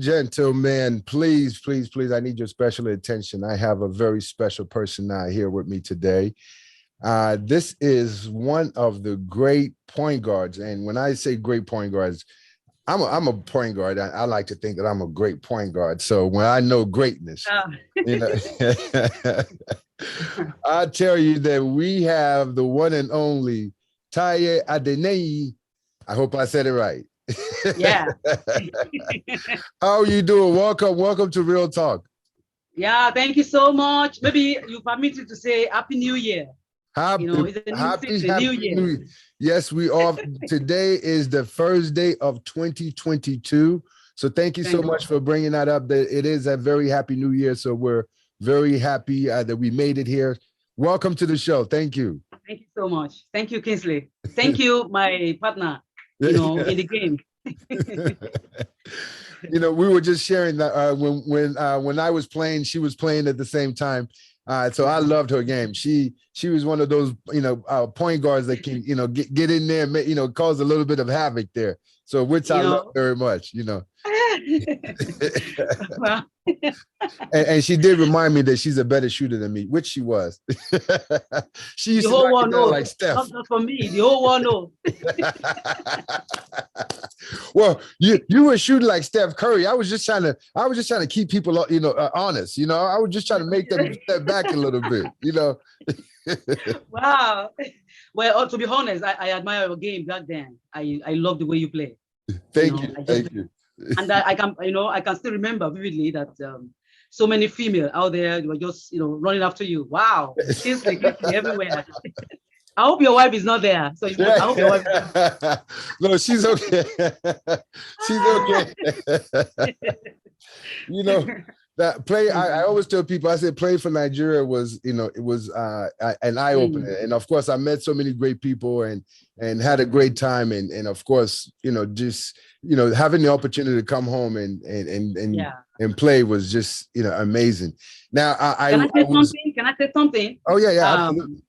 gentlemen, please, please, please, I need your special attention. I have a very special person here with me today. This is one of the great point guards. And when I say great point guards, I'm a point guard. I like to think that I'm a great point guard. So when I know greatness, you know, I tell you that we have the one and only Taye Adeniyi. I hope I said it right. Yeah. How are you doing? Welcome to Real Talk. Yeah, thank you so much. Maybe you permit me to say Happy New Year. Happy, it's a new season, New Year. New Year. Yes, we are. Today is the first day of 2022. So thank you so much for bringing that up. It is a very happy New Year. So we're very happy that we made it here. Welcome to the show. Thank you. Thank you so much. Thank you, Kingsley. Thank you, my partner, in the game. We were just sharing that when I was playing, she was playing at the same time. So I loved her game. She was one of those, point guards that can, get in there and, cause a little bit of havoc there. So which I love very much, Well. and she did remind me that she's a better shooter than me, which she was. She used the whole world knows. Like Steph. Not for me. The whole world knows. Well, you were shooting like Steph Curry. I was just trying to keep people, honest. I was just trying to make them step back a little bit. Wow. Well, to be honest, I admire your game back then. I love the way you play. Thank you. Thank you. And I can still remember vividly that so many female out there were just running after you. Wow, Kingsley everywhere. I hope your wife is not there. So I hope your wife. No, she's okay. She's okay. That play. I always tell people. I said playing for Nigeria was, it was an eye opener. And of course, I met so many great people and had a great time. And of course, just having the opportunity to come home and play was just amazing. Now, Can I say something? Oh yeah, absolutely.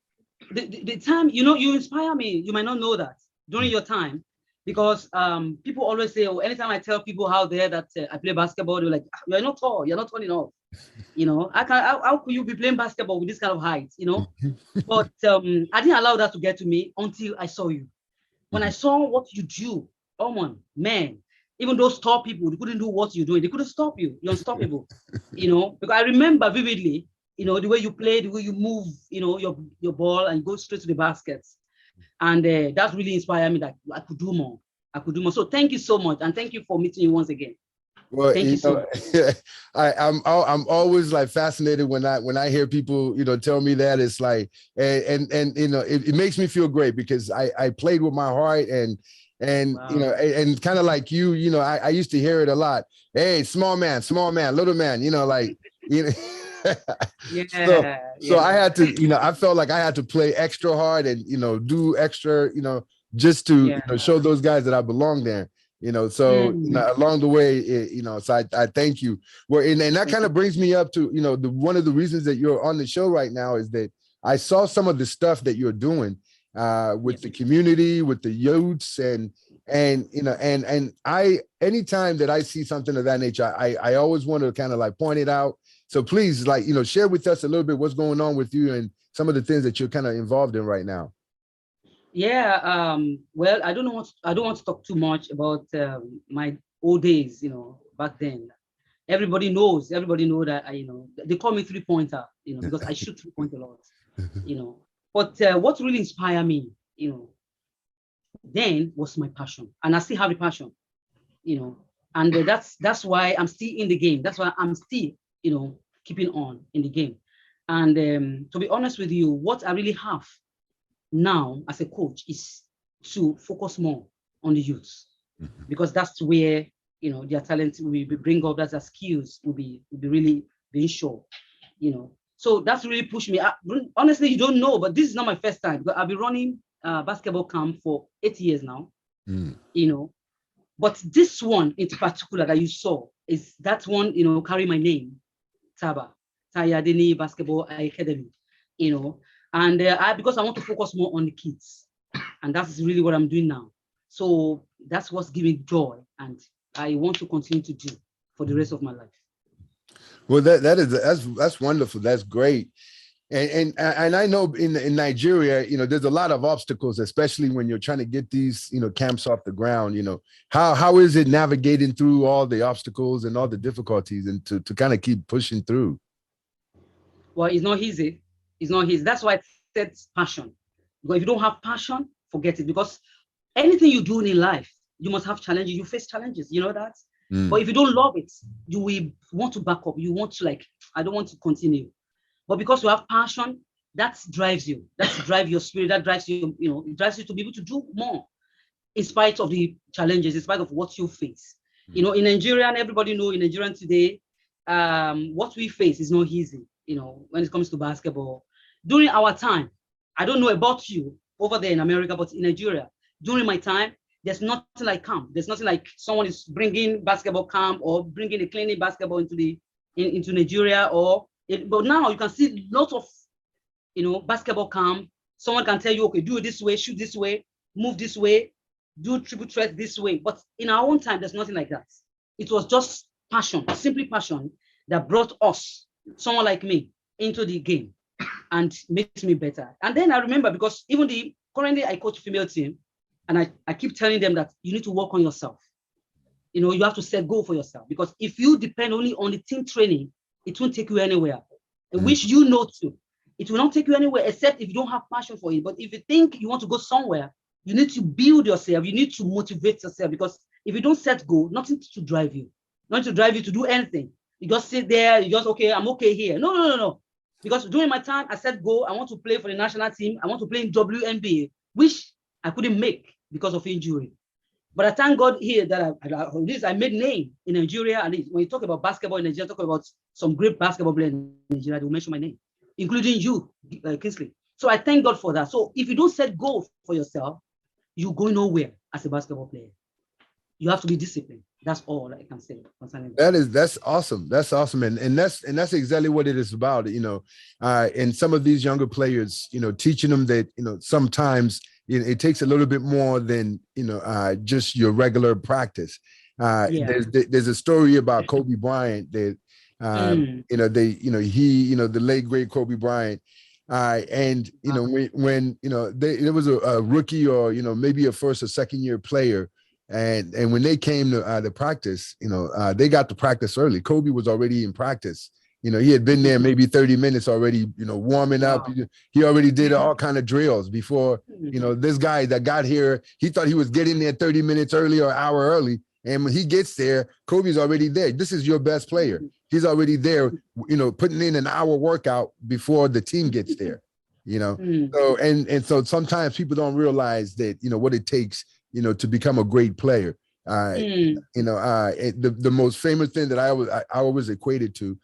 The time, you inspire me. You might not know that during your time, because people always say, anytime I tell people how I play basketball, they're like, you're not tall enough. How could you be playing basketball with this kind of height? But I didn't allow that to get to me until I saw you. When I saw what you do, man, even those tall people, they couldn't do what you're doing. They couldn't stop you. You're unstoppable. Because I remember vividly, the way you play, the way you move, your ball and go straight to the baskets. And that really inspired me that I could do more. So thank you so much. And thank you for meeting you once again. Well, thank you so much. I'm always like fascinated when I hear people, tell me that. It's like, and it makes me feel great because I played with my heart and wow. And kind of like you, I used to hear it a lot. Hey, small man, little man, So I had to, I felt like I had to play extra hard and, do extra, just to show those guys that I belong there, so along the way, so I thank you. Well, and that kind of brings me up to, one of the reasons that you're on the show right now is that I saw some of the stuff that you're doing with the community, with the youths and I, anytime that I see something of that nature, I always want to kind of like point it out. So please, share with us a little bit what's going on with you and some of the things that you're kind of involved in right now. Yeah. Well, I don't want to talk too much about my old days. Back then, everybody knows that they call me 3-pointer. Because I shoot 3-point a lot. But what really inspired me, then was my passion, and I still have the passion. And that's why I'm still in the game. That's why I'm still keeping on in the game. And to be honest with you, what I really have now as a coach is to focus more on the youth, because that's where their talent will be bring up, that's their skills will be really being shown. So that's really pushed me. Honestly, you don't know, but this is not my first time. But I've been running basketball camp for 8 years now. But this one in particular that you saw is that one, carry my name, Taye Adeniyi Basketball Academy, and because I want to focus more on the kids, and that's really what I'm doing now. So that's what's giving joy, and I want to continue to do. for the rest of my life. Well, that's wonderful. That's great. And I know in Nigeria, there's a lot of obstacles, especially when you're trying to get these, camps off the ground. How is it navigating through all the obstacles and all the difficulties and to kind of keep pushing through? Well, it's not easy. It's not easy. That's why I said passion. Because if you don't have passion, forget it. Because anything you do in life, you must have challenges. You face challenges. You know that. But if you don't love it, you will want to back up. You want to I don't want to continue. But because you have passion, that drives you. That drives your spirit. That drives you. It drives you to be able to do more, in spite of the challenges, in spite of what you face. In Nigeria, and everybody know in Nigeria today, what we face is not easy. When it comes to basketball, during our time, I don't know about you over there in America, but in Nigeria, during my time, there's nothing like camp. There's nothing like someone is bringing basketball camp or bringing a clinic basketball into Nigeria but now you can see lots of, basketball camp. Someone can tell you, okay, do it this way, shoot this way, move this way, do triple threat this way. But in our own time, there's nothing like that. It was just passion, simply passion, that brought us, someone like me, into the game and makes me better. And then I remember, because currently I coach female team, and I keep telling them that you need to work on yourself. You have to set goal for yourself, because if you depend only on the team training, it won't take you anywhere. Which too. It will not take you anywhere except if you don't have passion for it. But if you think you want to go somewhere, you need to build yourself. You need to motivate yourself, because if you don't set goal, nothing to drive you. Nothing to drive you to do anything. You just sit there, okay, I'm okay here. No. Because during my time, I set goal, I want to play for the national team. I want to play in WNBA, which I couldn't make because of injury. But I thank God here that I made name in Nigeria. And when you talk about basketball in Nigeria, talk about some great basketball players in Nigeria, they will mention my name, including you, Kingsley. So I thank God for that. So if you don't set goals for yourself, you go nowhere as a basketball player. You have to be disciplined. That's all I can say concerning that. That's awesome. That's awesome. And that's exactly what it is about, and some of these younger players, teaching them that, sometimes it takes a little bit more than, just your regular practice. There's a story about Kobe Bryant that, the late great Kobe Bryant, and when there was a rookie or maybe a first or second year player, and when they came to practice, they got to practice early. Kobe was already in practice. He had been there maybe 30 minutes already, warming up. He already did all kind of drills before, this guy that got here, he thought he was getting there 30 minutes early or an hour early. And when he gets there, Kobe's already there. This is your best player. He's already there, putting in an hour workout before the team gets there, So, so sometimes people don't realize that, what it takes, to become a great player. The most famous thing that I always equated to,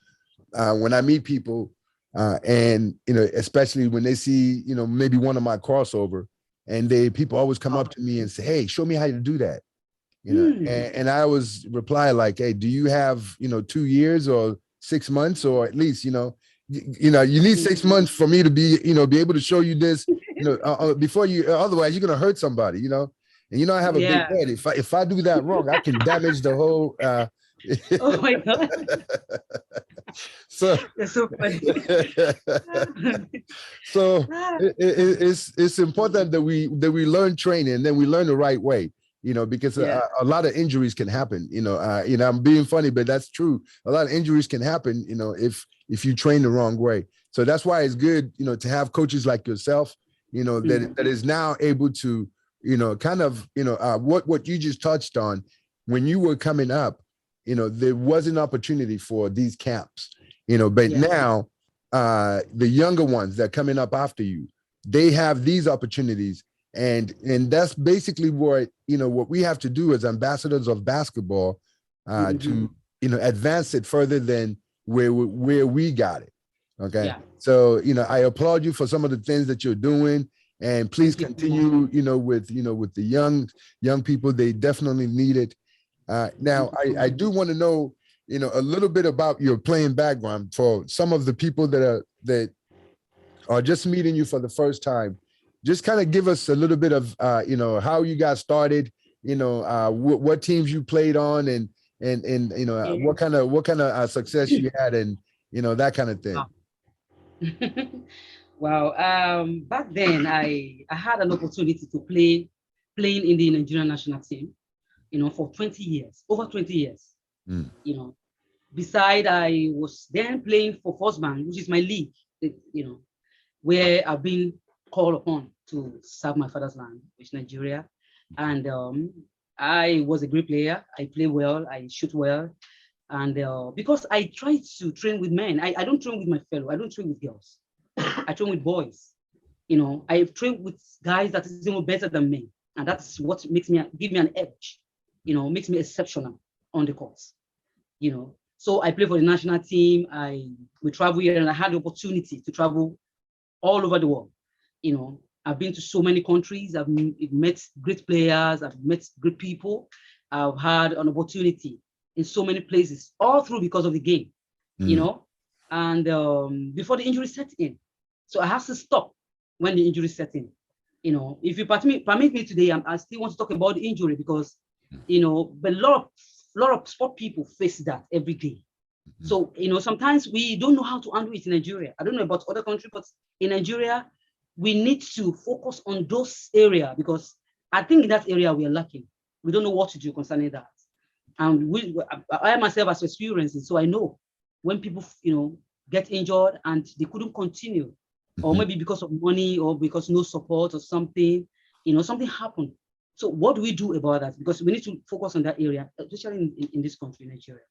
when I meet people, and especially when they see maybe one of my crossover, and people always come up to me and say, "Hey, show me how to do that." And I always reply like, "Hey, do you have 2 years or 6 months, or at least you need 6 months for me to be able to show you this before you, otherwise you're gonna hurt somebody, And I have a big head. If I do that wrong, I can damage the whole." Oh my God! So that's so funny. So it's important that we learn training, and then we learn the right way. Because a lot of injuries can happen. I'm being funny, but that's true. A lot of injuries can happen. If you train the wrong way. So that's why it's good, to have coaches like yourself. That is now able to. Kind of, what you just touched on, when you were coming up, there was an opportunity for these camps, but now the younger ones that are coming up after you, they have these opportunities. And that's basically what we have to do as ambassadors of basketball, to, advance it further than where we got it. Okay. Yeah. So, I applaud you for some of the things that you're doing. And please continue, with the young people. They definitely need it. Now, I do want to know, a little bit about your playing background for some of the people that are just meeting you for the first time. Just kind of give us a little bit of, how you got started, what teams you played on, and and what kind of success you had, and that kind of thing. Well, back then I had an opportunity to playing in the Nigerian national team, for 20 years, over 20 years. Beside, I was then playing for First Bank, which is my league, where I've been called upon to serve my father's land, which is Nigeria. And I was a great player. I play well, I shoot well. And because I try to train with men, I don't train with my fellow, I don't train with girls. I train with boys. I train with guys that is better than me. And that's what makes me give me an edge, makes me exceptional on the courts. So I play for the national team. We travel here, and I had the opportunity to travel all over the world. I've been to so many countries. I've met great players. I've met great people. I've had an opportunity in so many places, all through because of the game, and before the injury set in. So I have to stop when the injury set in. If you permit me today, I still want to talk about the injury because, but a lot of sport people face that every day. So, sometimes we don't know how to handle it in Nigeria. I don't know about other countries, but in Nigeria, we need to focus on those areas because I think in that area we are lacking. We don't know what to do concerning that. And I myself has experienced it, so I know when people, get injured and they couldn't continue, or maybe because of money or because no support or something, something happened. So what do we do about that? Because we need to focus on that area, especially in this country, Nigeria.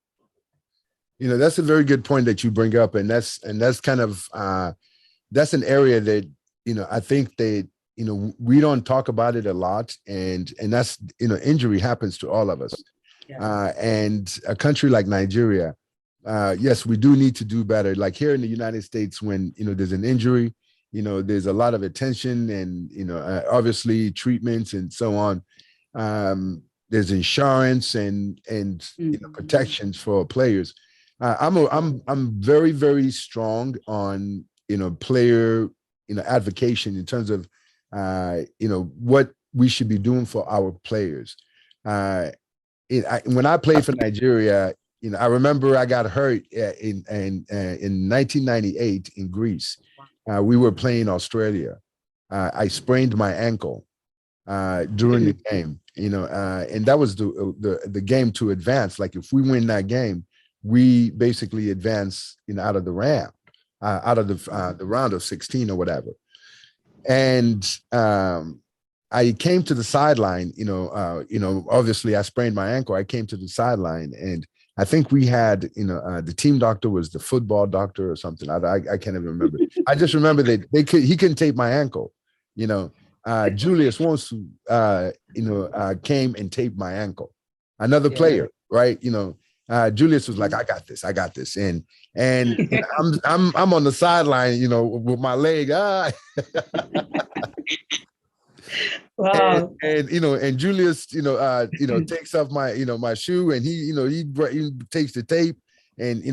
That's a very good point that you bring up, and that's kind of that's an area that I think that we don't talk about it a lot, and that's injury happens to all of us. Yeah. And a country like Nigeria, yes, we do need to do better. Like here in the United States, when there's an injury, there's a lot of attention and obviously treatments and so on. There's insurance and protections for players. I'm very, very strong on player advocacy in terms of what we should be doing for our players. When I played for Nigeria, I remember I got hurt in 1998 in Greece. We were playing Australia. I sprained my ankle during the game, and that was the game to advance. Like if we win that game, we basically advance out of the round, out of the round of 16 or whatever. And I came to the sideline, obviously I sprained my ankle. I came to the sideline, and I think we had, the team doctor was the football doctor or something. I can't even remember. I just remember that he couldn't tape my ankle. Julius Wonsu, came and taped my ankle. Another player, right? Julius was like, I got this. And I'm on the sideline, with my leg. Wow. And Julius, takes off my, my shoe, and he takes the tape, and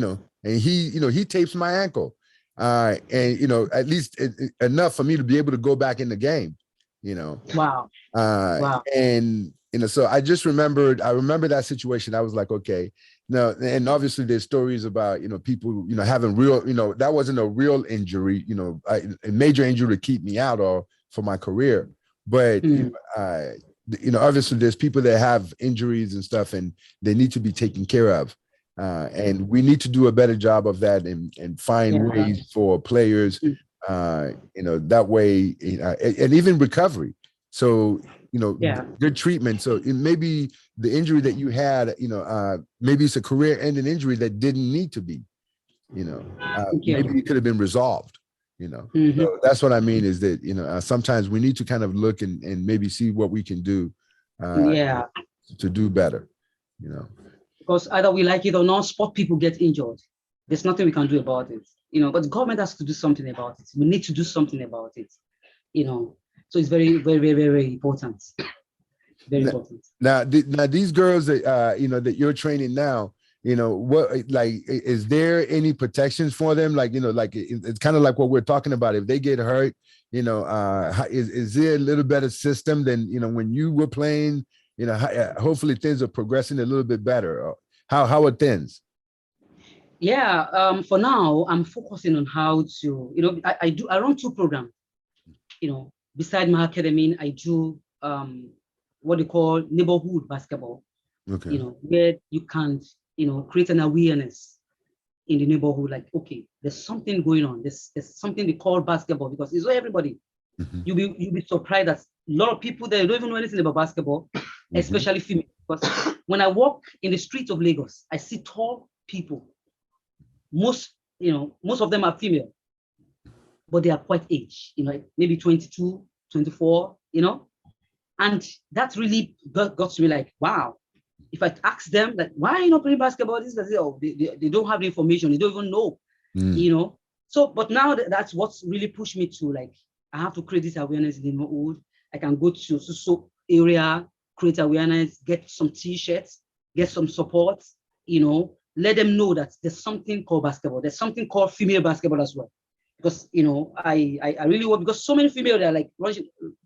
he tapes my ankle, and at least enough for me to be able to go back in the game, Wow. Wow. And so I remember that situation. I was like, okay, no, and obviously there's stories about people having real, that wasn't a real injury, a major injury to keep me out or for my career. But obviously there's people that have injuries and stuff, and they need to be taken care of. And we need to do a better job of that and find ways for players, that way, and even recovery. So, good treatment. So maybe the injury that you had, maybe it's a career-ending injury that didn't need to be, maybe it could have been resolved. So that's what I mean is that, sometimes we need to kind of look and maybe see what we can do to do better, Because either we like it or not, sport people get injured. There's nothing we can do about it, but the government has to do something about it. We need to do something about it, So it's very, very, very, very important. Very important. Now these girls that, that you're training now, what, like, is there any protections for them? Like, like it's kind of like what we're talking about. If they get hurt, is there a little better system than, when you were playing, hopefully things are progressing a little bit better. How are things? Yeah, for now, I'm focusing on how to, I run two programs, beside my academy. I do what they call neighborhood basketball, Okay. Where you can, create an awareness in the neighborhood, like, okay, there's something going on. There's something they call basketball, because it's not everybody. Mm-hmm. You'll be surprised that a lot of people there don't even know anything about basketball, especially female. Because when I walk in the streets of Lagos, I see tall people. Most of them are female, but they are quite aged, maybe 22, 24, and that really got to me like, wow. If I ask them, like, why are you not playing basketball? They don't have the information. They don't even know, So, but now that's what's really pushed me to, like, I have to create this awareness in the neighborhood. I can go to so area, create awareness, get some T-shirts, get some support, let them know that there's something called basketball. There's something called female basketball as well. Because, I really want, because so many female, they're like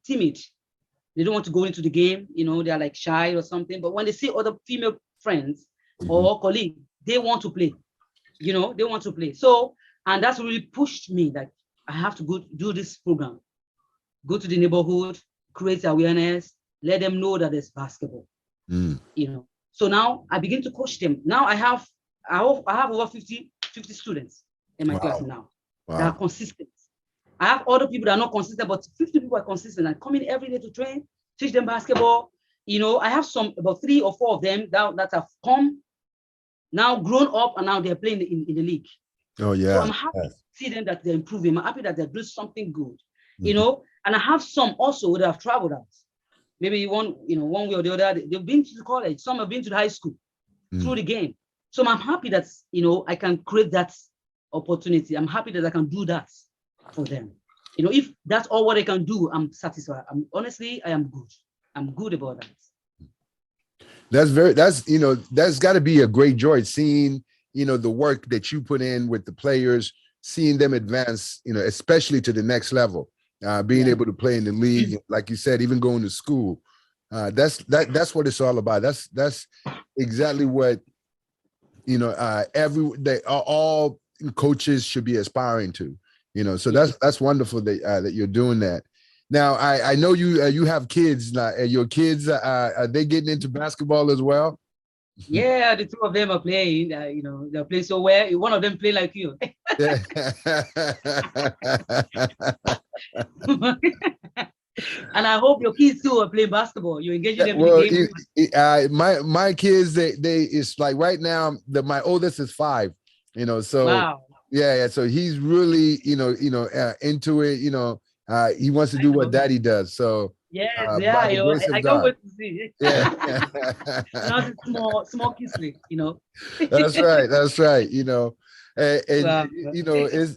timid. They don't want to go into the game, they're like shy or something. But when they see other female friends or colleagues, they want to play, they want to play. So, and that's really pushed me that I have to go do this program, go to the neighborhood, create awareness, let them know that there's basketball, So now I begin to coach them. Now I have over 50 students in my class now that are consistent. I have other people that are not consistent, but 50 people are consistent and coming every day to train, teach them basketball. I have about 3 or 4 of them that have come now, grown up, and now they're playing in the league. Oh yeah. So I'm happy to see them that they're improving. I'm happy that they're doing something good, And I have some also that have traveled out. Maybe one way or the other, they've been to the college. Some have been to the high school through the game. So I'm happy that I can create that opportunity. I'm happy that I can do that for them. If that's all what I can do, I'm satisfied. I am good. I'm good about that. That's got to be a great joy seeing, the work that you put in with the players, seeing them advance, especially to the next level, being able to play in the league, like you said, even going to school. That's what it's all about. That's exactly what, all coaches should be aspiring to. So that's wonderful that you're doing that. Now, I know you have kids. Your kids, are they getting into basketball as well? Yeah, the 2 of them are playing. They're playing so well. One of them play like you. And I hope your kids too are playing basketball. You're engaging them in the game. My kids, they it's like right now my oldest is 5. So wow. Yeah. So he's really, into it. He wants to do what daddy does. So yes, I can't wait to see. Yeah. Now it's small Kingsley, That's right. And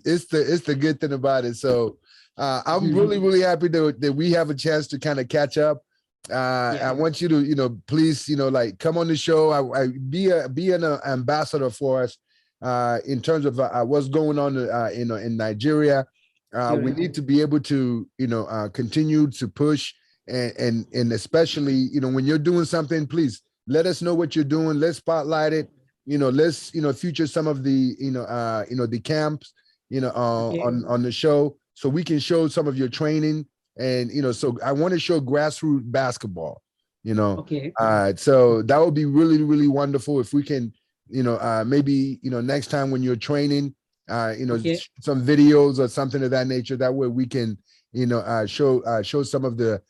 it's the good thing about it. So I'm really, really happy that we have a chance to kind of catch up. I want you to, please, like come on the show. I be an ambassador for us in terms of what's going on, in Nigeria. We need to be able to, continue to push and especially, when you're doing something, please let us know what you're doing. Let's spotlight it. Let's, feature some of the, the camps, on the show, so we can show some of your training. And, so I want to show grassroots basketball, so that would be really, really wonderful if we can, maybe, next time when you're training, some videos or something of that nature. That way we can, show some of the,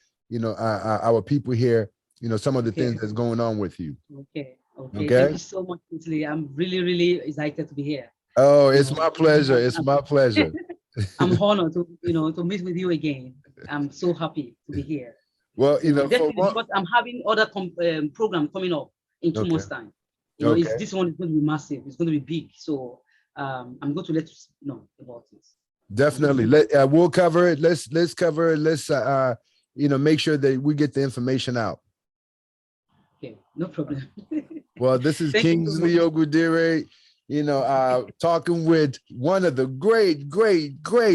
our people here, some of the things that's going on with you. Okay. Thank you so much, Kingsley. I'm really, really excited to be here. Oh, it's my pleasure. It's my pleasure. I'm honored to meet with you again. I'm so happy to be here. Well, definitely because I'm having other program coming up in 2 months' time. This one is going to be massive. It's going to be big. So I'm going to let you know about this. Definitely. We'll cover it. Let's cover it. Let's make sure that we get the information out. Okay, no problem. Well, this is Kingsley Ogudere, talking with one of the great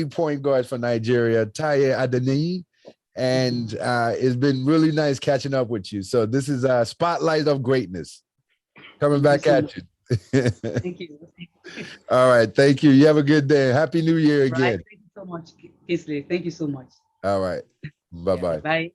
point guards for Nigeria, Taye Adeniyi. And it's been really nice catching up with you. So this is a spotlight of greatness. Coming back at you. Thank you. All right. Thank you. You have a good day. Happy New Year again. Right. Thank you so much, Kingsley. Thank you so much. All right. Bye-bye. Bye.